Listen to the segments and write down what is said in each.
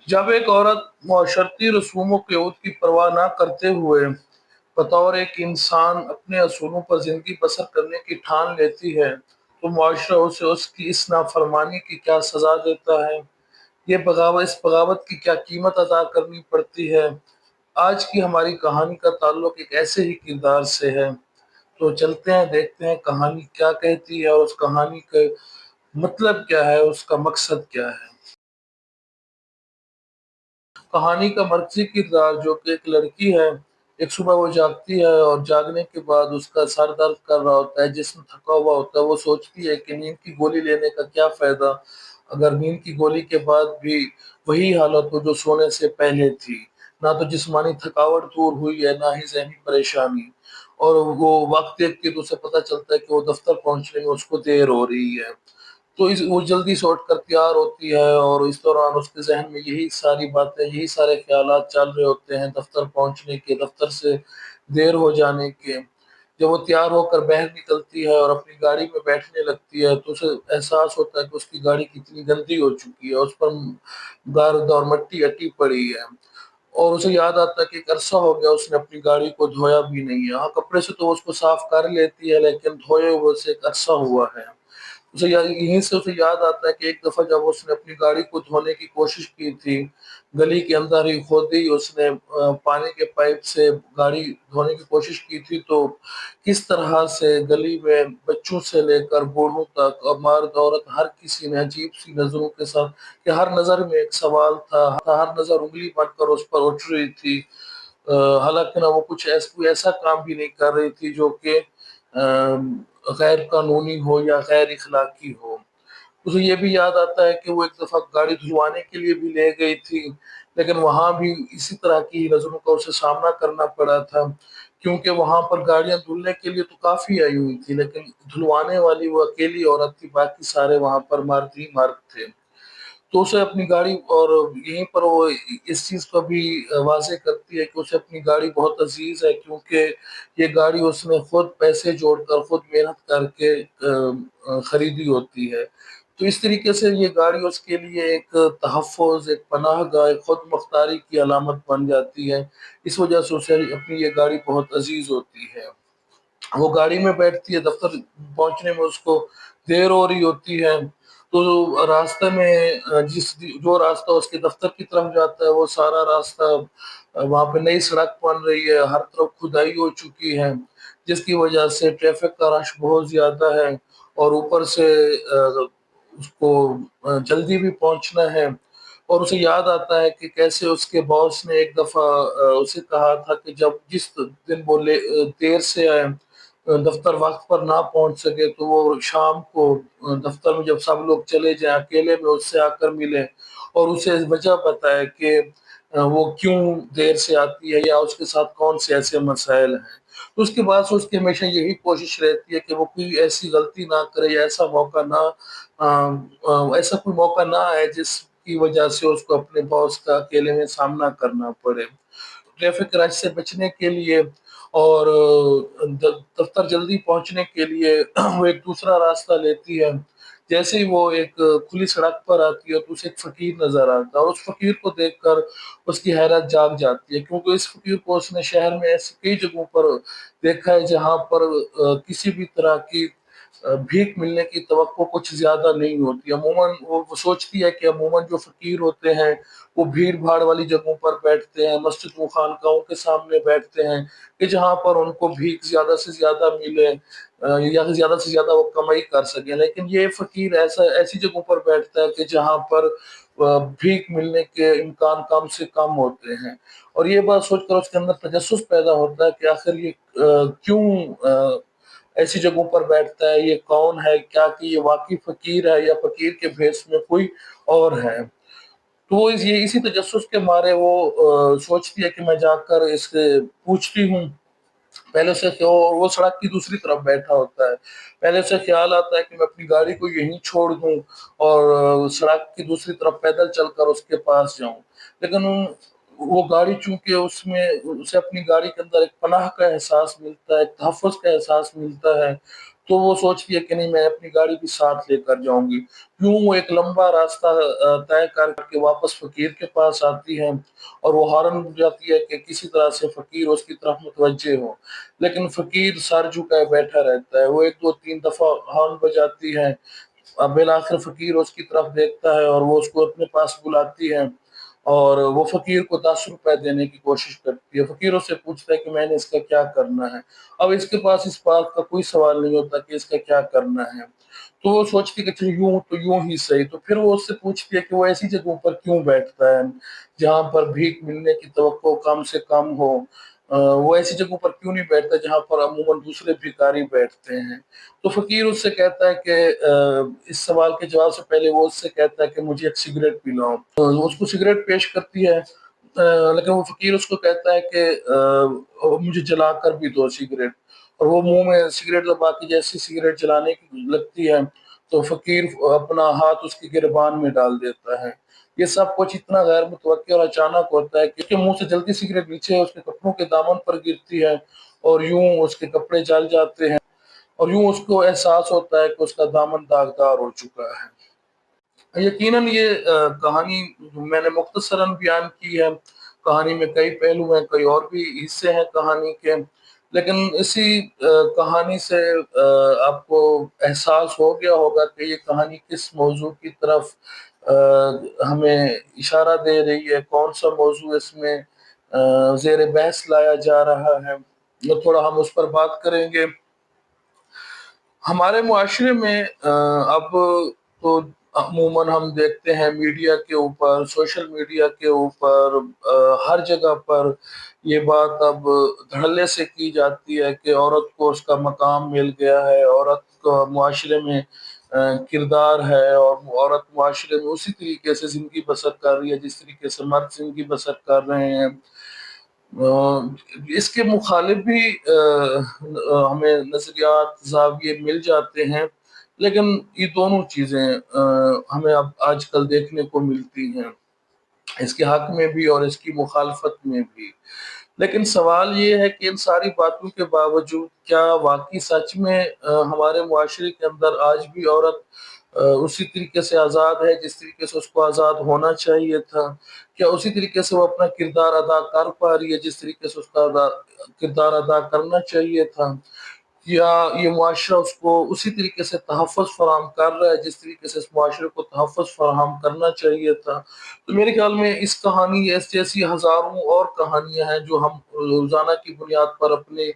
جب ایک عورت معاشرتی رسوم و قیود کی پرواہ نہ کرتے ہوئے بطور ایک انسان اپنے اصولوں پر زندگی بسر کرنے کی ٹھان لیتی ہے تو معاشرہ اسے اس کی اس نافرمانی کی کیا سزا دیتا ہے؟ اس بغاوت کی کیا قیمت ادا کرنی پڑتی ہے؟ آج کی ہماری کہانی کا تعلق ایک ایسے ہی کردار سے ہے، تو چلتے ہیں دیکھتے ہیں کہانی کیا کہتی ہے اور اس کہانی کا مطلب کیا ہے، اس کا مقصد کیا ہے۔ کہانی کا مرکزی کردار جو کہ ایک لڑکی ہے، ایک صبح وہ جاگتی ہے اور جاگنے کے بعد اس کا سر درد کر رہا ہوتا ہے، جسم تھکا ہوا ہوتا ہے۔ وہ سوچتی ہے کہ نیند کی گولی لینے کا کیا فائدہ اگر نیند کی گولی کے بعد بھی وہی حالت ہو جو سونے سے پہلے تھی۔ نہ تو جسمانی تھکاوٹ دور ہوئی ہے، نہ ہی ذہنی پریشانی، اور وہ وقت دیکھ کے تو اسے پتہ چلتا ہے کہ وہ دفتر پہنچنے میں اس کو دیر ہو رہی ہے۔ تو وہ جلدی سے اٹھ کر تیار ہوتی ہے اور اس دوران اس کے ذہن میں یہی ساری باتیں، یہی سارے خیالات چل رہے ہوتے ہیں دفتر پہنچنے کے، دفتر سے دیر ہو جانے کے۔ جب وہ تیار ہو کر باہر نکلتی ہے اور اپنی گاڑی میں بیٹھنے لگتی ہے تو اسے احساس ہوتا ہے کہ اس کی گاڑی کتنی گندی ہو چکی ہے، اس پر گارد اور مٹی اٹی پڑی ہے، اور اسے یاد آتا ہے کہ ایک عرصہ ہو گیا اس نے اپنی گاڑی کو دھویا بھی نہیں ہے۔ ہاں، کپڑے سے تو اس کو صاف کر لیتی ہے لیکن دھوئے ہوئے سے ایک عرصہ ہوا ہے۔ یہیں سے اسے یاد آتا ہے کہ ایک دفعہ جب اس نے اپنی گاڑی کو دھونے کی کوشش کی تھی، گلی کے اندر ہی خود ہی اس نے پانی کے پائپ سے گاڑی دھونے کی کوشش کی تھی، تو کس طرح سے گلی میں بچوں سے لے کر بوڑھوں تک اور مرد عورت ہر کسی نے عجیب سی نظروں کے ساتھ، کہ ہر نظر میں ایک سوال تھا، ہر نظر انگلی بن کر اس پر اٹھ رہی تھی۔ حالانکہ نہ وہ کچھ کوئی ایسا کام بھی نہیں کر رہی تھی جو کہ غیر قانونی ہو یا غیر اخلاقی ہو۔ اسے یہ بھی یاد آتا ہے کہ وہ ایک دفعہ گاڑی دھلوانے کے لیے بھی لے گئی تھی لیکن وہاں بھی اسی طرح کی نظروں کا اسے سامنا کرنا پڑا تھا، کیونکہ وہاں پر گاڑیاں دھلنے کے لیے تو کافی آئی ہوئی تھی لیکن دھلوانے والی وہ اکیلی عورت تھی، باقی سارے وہاں پر مرد ہی مرد تھے۔ تو اسے اپنی گاڑی، اور یہیں پر وہ اس چیز کو بھی واضح کرتی ہے کہ اسے اپنی گاڑی بہت عزیز ہے، کیونکہ یہ گاڑی اس نے خود پیسے جوڑ کر، خود محنت کر کے خریدی ہوتی ہے۔ تو اس طریقے سے یہ گاڑی اس کے لیے ایک تحفظ، ایک پناہ گاہ، ایک خود مختاری کی علامت بن جاتی ہے۔ اس وجہ سے اسے اپنی یہ گاڑی بہت عزیز ہوتی ہے۔ وہ گاڑی میں بیٹھتی ہے، دفتر پہنچنے میں اس کو دیر ہو رہی ہوتی ہے، تو راستے میں جو راستہ اس کے دفتر کی طرف جاتا ہے وہ سارا راستہ، وہاں پہ نئی سڑک بن رہی ہے، ہر طرف کھدائی ہو چکی ہے، جس کی وجہ سے ٹریفک کا رش بہت زیادہ ہے، اور اوپر سے اس کو جلدی بھی پہنچنا ہے۔ اور اسے یاد آتا ہے کہ کیسے اس کے باس نے ایک دفعہ اسے کہا تھا کہ جس دن وہ دیر سے آئے، دفتر وقت پر نہ پہنچ سکے، تو وہ شام کو دفتر میں جب سب لوگ چلے جائیں اکیلے میں اس سے آ کر ملے اور اسے وجہ بتائے کہ وہ کیوں دیر سے آتی ہے یا اس کے ساتھ کون سے ایسے مسائل ہیں۔ تو اس کے بعد سے اس کی ہمیشہ یہی کوشش رہتی ہے کہ وہ کوئی ایسی غلطی نہ کرے یا ایسا کوئی موقع نہ آئے جس کی وجہ سے اس کو اپنے باس کا اکیلے میں سامنا کرنا پڑے۔ ٹریفک رش سے بچنے کے لیے اور دفتر جلدی پہنچنے کے لیے وہ ایک دوسرا راستہ لیتی ہے۔ جیسے ہی وہ ایک کھلی سڑک پر آتی ہے تو اسے ایک فقیر نظر آتا ہے، اور اس فقیر کو دیکھ کر اس کی حیرت جاگ جاتی ہے، کیونکہ اس فقیر کو اس نے شہر میں ایسی کئی جگہوں پر دیکھا ہے جہاں پر کسی بھی طرح کی بھیک ملنے کی توقع کچھ زیادہ نہیں ہوتی۔ عموماً وہ سوچتی ہے کہ عموماً جو فقیر ہوتے ہیں وہ بھیڑ بھاڑ والی جگہوں پر بیٹھتے ہیں، مسجد و خانقاہوں کے سامنے بیٹھتے ہیں کہ جہاں پر ان کو بھیک زیادہ سے زیادہ ملے یا زیادہ سے زیادہ وہ کمائی کر سکیں، لیکن یہ فقیر ایسی جگہوں پر بیٹھتا ہے کہ جہاں پر بھیک ملنے کے امکان کم سے کم ہوتے ہیں۔ اور یہ بات سوچ کر اس کے اندر تجسس پیدا ہوتا ہے کہ آخر یہ کیوں ایسی جگہوں پر بیٹھتا ہے، یہ کون ہے، کیا کہ یہ واقعی فقیر ہے یا فقیر کے بھیس میں کوئی اور ہے۔ تو وہ اسی تجسس کے مارے وہ سوچتی ہے کہ میں جا کر اس سے پوچھتی ہوں۔ پہلے سے وہ سڑک کی دوسری طرف بیٹھا ہوتا ہے، پہلے سے خیال آتا ہے کہ میں اپنی گاڑی کو یہیں چھوڑ دوں اور سڑک کی دوسری طرف پیدل چل کر اس کے پاس جاؤں، لیکن وہ گاڑی چونکہ اس میں اسے اپنی گاڑی کے اندر ایک پناہ کا احساس ملتا ہے، ایک تحفظ کا احساس ملتا ہے، تو وہ سوچتی ہے کہ نہیں میں اپنی گاڑی بھی ساتھ لے کر جاؤں گی۔ یوں وہ ایک لمبا راستہ طے کر کے واپس فقیر کے پاس آتی ہے اور وہ ہارن جاتی ہے کہ کسی طرح سے فقیر اس کی طرف متوجہ ہو، لیکن فقیر سر جھکائے بیٹھا رہتا ہے۔ وہ ایک دو تین دفعہ ہارن بجاتی ہے، اب بالآخر فقیر اس کی طرف دیکھتا ہے اور وہ اس کو اپنے پاس بلاتی ہے اور وہ فقیر کو 10 روپے دینے کی کوشش کرتی ہے۔ فقیر اس سے پوچھتا ہے کہ میں نے اس کا کیا کرنا ہے؟ اب اس کے پاس اس بات کا کوئی سوال نہیں ہوتا کہ اس کا کیا کرنا ہے، تو وہ سوچتی کہ چلو یوں تو یوں ہی صحیح۔ تو پھر وہ اس سے پوچھتی ہے کہ وہ ایسی جگہوں پر کیوں بیٹھتا ہے جہاں پر بھیک ملنے کی توقع کم سے کم ہو، وہ ایسی جگہوں پر کیوں نہیں بیٹھتا جہاں پر عموماً دوسرے بھکاری بیٹھتے ہیں؟ تو فقیر اس سے کہتا ہے کہ اس سوال کے جواب سے پہلے وہ اس سے کہتا ہے کہ مجھے ایک سگریٹ پلاؤ، اس کو سگریٹ پیش کرتی ہے، لیکن وہ فقیر اس کو کہتا ہے کہ مجھے جلا کر بھی دو سگریٹ، اور وہ منہ میں سگریٹ دبا کے جیسی سگریٹ جلانے کی لگتی ہے تو فقیر اپنا ہاتھ اس کی گربان میں ڈال دیتا ہے۔ یہ سب کچھ اتنا غیر متوقع اور اچانک ہوتا ہے کہ اس کے منہ سے جلدی سگریٹ نیچے اس کے کپڑوں کے دامن پر گرتی ہے اور یوں اس کے کپڑے جل جاتے ہیں اور یوں اس کو احساس ہوتا ہے کہ اس کا دامن داغدار ہو چکا ہے۔ یقیناً یہ کہانی میں نے مختصراً بیان کی ہے، کہانی میں کئی پہلو ہیں، کئی اور بھی حصے ہیں کہانی کے، لیکن اسی کہانی سے آپ کو احساس ہو گیا ہوگا کہ یہ کہانی کس موضوع کی طرف ہمیں اشارہ دے رہی ہے، کون سا موضوع اس میں زیر بحث لایا جا رہا ہے۔ تھوڑا ہم اس پر بات کریں گے۔ ہمارے معاشرے میں اب تو عموماً ہم دیکھتے ہیں میڈیا کے اوپر، سوشل میڈیا کے اوپر، ہر جگہ پر یہ بات اب دھڑلے سے کی جاتی ہے کہ عورت کو اس کا مقام مل گیا ہے، عورت کو معاشرے میں کردار ہے، اور عورت معاشرے میں اسی طریقے سے زندگی بسر کر رہی ہے جس طریقے سے مرد زندگی بسر کر رہے ہیں۔ اس کے مخالف بھی ہمیں نظریات زاویے مل جاتے ہیں، لیکن یہ دونوں چیزیں ہمیں اب آج کل دیکھنے کو ملتی ہیں، اس کے حق میں بھی اور اس کی مخالفت میں بھی۔ لیکن سوال یہ ہے کہ ان ساری باتوں کے باوجود کیا واقعی سچ میں ہمارے معاشرے کے اندر آج بھی عورت اسی طریقے سے آزاد ہے جس طریقے سے اس کو آزاد ہونا چاہیے تھا؟ کیا اسی طریقے سے وہ اپنا کردار ادا کر پا رہی ہے جس طریقے سے اس کا کردار ادا کرنا چاہیے تھا؟ یا یہ معاشرہ اس کو اسی طریقے سے تحفظ فراہم کر رہا ہے جس طریقے سے اس معاشرے کو تحفظ فراہم کرنا چاہیے تھا؟ تو میرے خیال میں اس کہانی جیسی ہزاروں اور کہانیاں ہیں جو ہم روزانہ کی بنیاد پر اپنے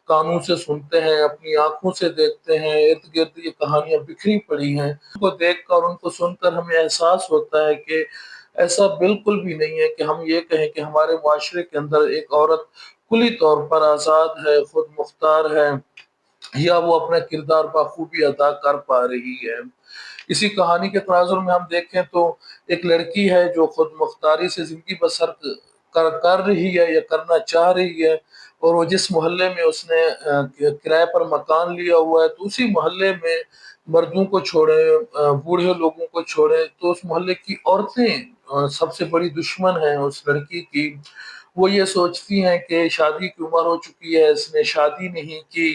کانوں سے سنتے ہیں، اپنی آنکھوں سے دیکھتے ہیں، ارد گرد یہ کہانیاں بکھری پڑی ہیں، ان کو دیکھ کر ان کو سن کر ہمیں احساس ہوتا ہے کہ ایسا بالکل بھی نہیں ہے کہ ہم یہ کہیں کہ ہمارے معاشرے کے اندر ایک عورت کلی طور پر آزاد ہے، خود مختار ہے، یا وہ اپنا کردار بخوبی ادا کر پا رہی ہے۔ اسی کہانی کے تناظر میں ہم دیکھیں تو ایک لڑکی ہے جو خود مختاری سے زندگی بسر کر رہی ہے یا کرنا چاہ رہی ہے، اور وہ جس محلے میں اس نے کرائے پر مکان لیا ہوا ہے تو اسی محلے میں مردوں کو چھوڑے، بوڑھے لوگوں کو چھوڑے، تو اس محلے کی عورتیں سب سے بڑی دشمن ہیں اس لڑکی کی۔ وہ یہ سوچتی ہیں کہ شادی کی عمر ہو چکی ہے، اس نے شادی نہیں کی،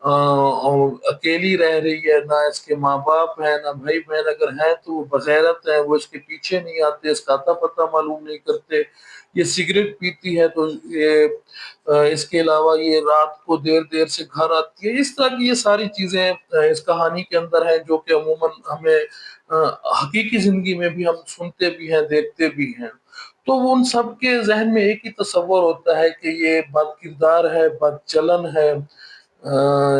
اور اکیلی رہ رہی ہے، نہ اس کے ماں باپ ہیں نہ بھائی بہن، اگر ہیں تو وہ بغیرت ہے، وہ اس کے پیچھے نہیں آتے، اس کا اتا پتہ معلوم نہیں کرتے۔ یہ سگریٹ پیتی ہے تو یہ اس کے علاوہ یہ رات کو دیر دیر سے گھر آتی ہے۔ اس طرح کی یہ ساری چیزیں اس کہانی کے اندر ہیں جو کہ عموماً ہمیں حقیقی زندگی میں بھی ہم سنتے بھی ہیں، دیکھتے بھی ہیں۔ تو وہ ان سب کے ذہن میں ایک ہی تصور ہوتا ہے کہ یہ بد کردار ہے، بد چلن ہے،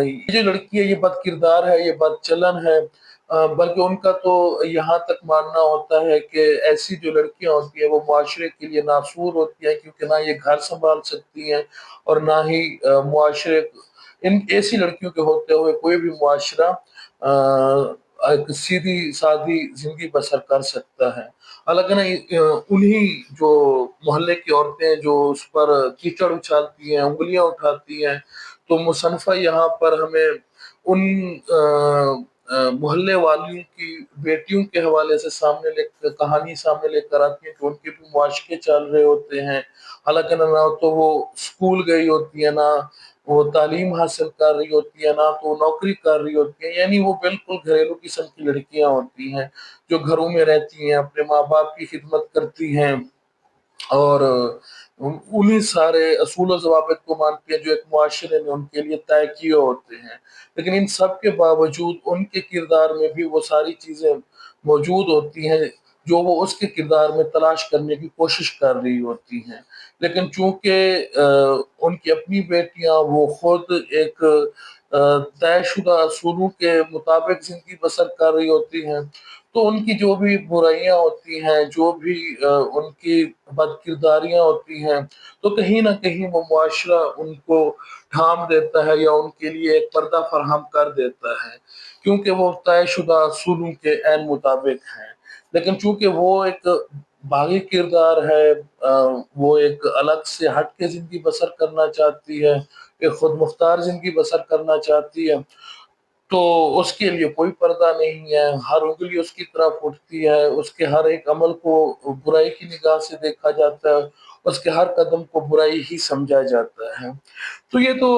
یہ جو لڑکی ہے یہ بد کردار ہے، یہ بد چلن ہے، بلکہ ان کا تو یہاں تک ماننا ہوتا ہے کہ ایسی جو لڑکیاں ہوتی ہیں وہ معاشرے کے لیے ناسور ہوتی ہیں، کیونکہ نہ یہ گھر سنبھال سکتی ہیں اور نہ ہی معاشرے، ان ایسی لڑکیوں کے ہوتے ہوئے کوئی بھی معاشرہ ایک سیدھی سادھی زندگی بسر کر سکتا ہے۔ حالانکہ انہی جو محلے کی عورتیں جو اس پر کیچڑ اچھالتی ہیں، انگلیاں اٹھاتی ہیں، تو مصنفہ یہاں پر ہمیں ان محلے والیوں کی بیٹیوں کے حوالے سے کہانی سامنے لے کر آتی ہے کہ ان کے بھی معاشقے چل رہے ہوتے ہیں، حالانکہ نہ تو وہ اسکول گئی ہوتی ہے، نہ وہ تعلیم حاصل کر رہی ہوتی ہے، نہ تو وہ نوکری کر رہی ہوتی ہے، یعنی وہ بالکل گھریلو قسم کی لڑکیاں ہوتی ہیں جو گھروں میں رہتی ہیں، اپنے ماں باپ کی خدمت کرتی ہیں اور انہیں سارے اصول و ضوابط کو مانتی ہیں جو ایک معاشرے نے ان کے لیے طے کیے ہوتے ہیں۔ لیکن ان سب کے باوجود ان کے کردار میں بھی وہ ساری چیزیں موجود ہوتی ہیں جو وہ اس کے کردار میں تلاش کرنے کی کوشش کر رہی ہوتی ہیں۔ لیکن چونکہ ان کی اپنی بیٹیاں وہ خود ایک طے شدہ اصولوں کے مطابق زندگی بسر کر رہی ہوتی ہیں، تو ان کی جو بھی برائیاں ہوتی ہیں، جو بھی ان کی بد کرداریاں ہوتی ہیں، تو کہیں نہ کہیں وہ معاشرہ ان کو ڈھانپ دیتا ہے یا ان کے لیے ایک پردہ فراہم کر دیتا ہے، کیونکہ وہ طے شدہ اصولوں کے عین مطابق ہیں۔ لیکن چونکہ وہ ایک باغی کردار ہے، وہ ایک الگ سے ہٹ کے زندگی بسر کرنا چاہتی ہے، ایک خود مختار زندگی بسر کرنا چاہتی ہے، تو اس کے لیے کوئی پردہ نہیں ہے، ہر انگلی اس کی طرف اٹھتی ہے، اس کے ہر ایک عمل کو برائی کی نگاہ سے دیکھا جاتا ہے، اس کے ہر قدم کو برائی ہی سمجھا جاتا ہے۔ تو یہ تو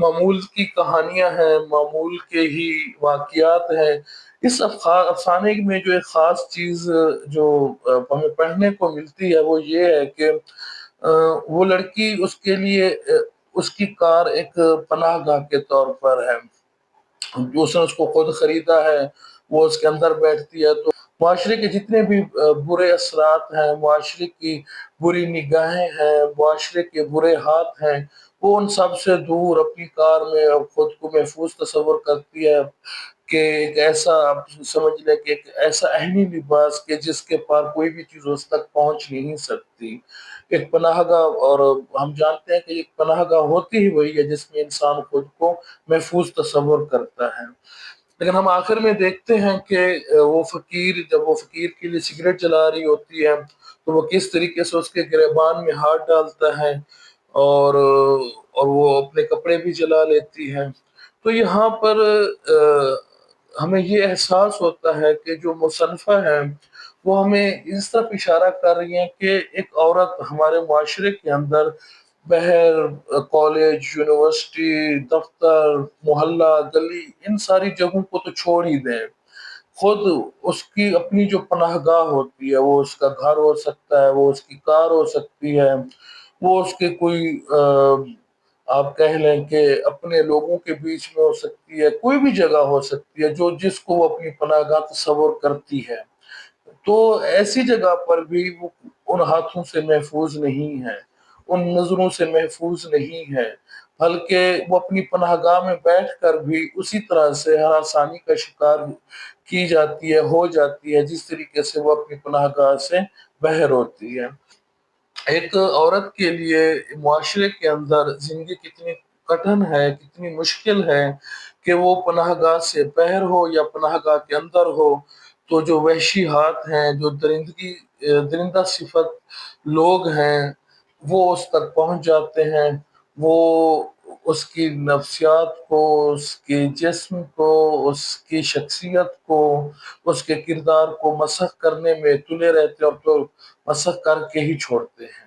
معمول کی کہانیاں ہیں، معمول کے ہی واقعات ہیں۔ اس افسانے میں جو ایک خاص چیز جو ہمیں پڑھنے کو ملتی ہے وہ یہ ہے کہ وہ لڑکی اس کے لیے اس کی کار ایک پناہ گاہ کے طور پر ہے، جو اس نے اس کو خود خریدا ہے، وہ اس کے اندر بیٹھتی ہے، تو معاشرے کے جتنے بھی برے اثرات ہیں، معاشرے کی بری نگاہیں ہیں، معاشرے کے برے ہاتھ ہیں، وہ ان سب سے دور اپنی کار میں خود کو محفوظ تصور کرتی ہے کہ ایک ایسا، آپ سمجھ لیں کہ ایک ایسا اہمی لباس کہ جس کے پار کوئی بھی چیز اس تک پہنچ نہیں سکتی، ایک پناہ گاہ۔ اور ہم جانتے ہیں کہ ایک پناہ گاہ ہوتی ہی وہی ہے جس میں انسان خود کو محفوظ تصور کرتا ہے۔ لیکن ہم آخر میں دیکھتے ہیں کہ وہ فقیر جب وہ فقیر کے لیے سگریٹ جلا رہی ہوتی ہے تو وہ کس طریقے سے اس کے گریبان میں ہاتھ ڈالتا ہے اور وہ اپنے کپڑے بھی جلا لیتی ہے۔ تو یہاں پر ہمیں یہ احساس ہوتا ہے کہ جو مصنفہ ہے وہ ہمیں اس طرف اشارہ کر رہی ہیں کہ ایک عورت ہمارے معاشرے کے اندر بہر، کالج، یونیورسٹی، دفتر، محلہ، گلی، ان ساری جگہوں کو تو چھوڑ ہی دیں، خود اس کی اپنی جو پناہ گاہ ہوتی ہے، وہ اس کا گھر ہو سکتا ہے، وہ اس کی کار ہو سکتی ہے، وہ اس کے کوئی آپ کہہ لیں کہ اپنے لوگوں کے بیچ میں ہو سکتی ہے، کوئی بھی جگہ ہو سکتی ہے جو جس کو وہ اپنی پناہ گاہ تصور کرتی ہے، تو ایسی جگہ پر بھی وہ ان ہاتھوں سے محفوظ نہیں ہے، ان نظروں سے محفوظ نہیں ہے، بلکہ وہ اپنی پناہ گاہ میں بیٹھ کر بھی اسی طرح سے ہراسانی کا شکار کی جاتی ہے، ہو جاتی ہے جس طریقے سے وہ اپنی پناہ گاہ سے باہر ہوتی ہے۔ ایک عورت کے لیے معاشرے کے اندر زندگی کتنی کٹھن ہے، کتنی مشکل ہے کہ وہ پناہ گاہ سے باہر ہو یا پناہ گاہ کے اندر ہو، تو جو وحشی ہاتھ ہیں، جو درندہ صفت لوگ ہیں، وہ اس تک پہنچ جاتے ہیں، وہ اس کی نفسیات کو، اس کے جسم کو، اس کی شخصیت کو، اس کے کردار کو مسخ کرنے میں تلے رہتے اور تو مسخ کر کے ہی چھوڑتے ہیں۔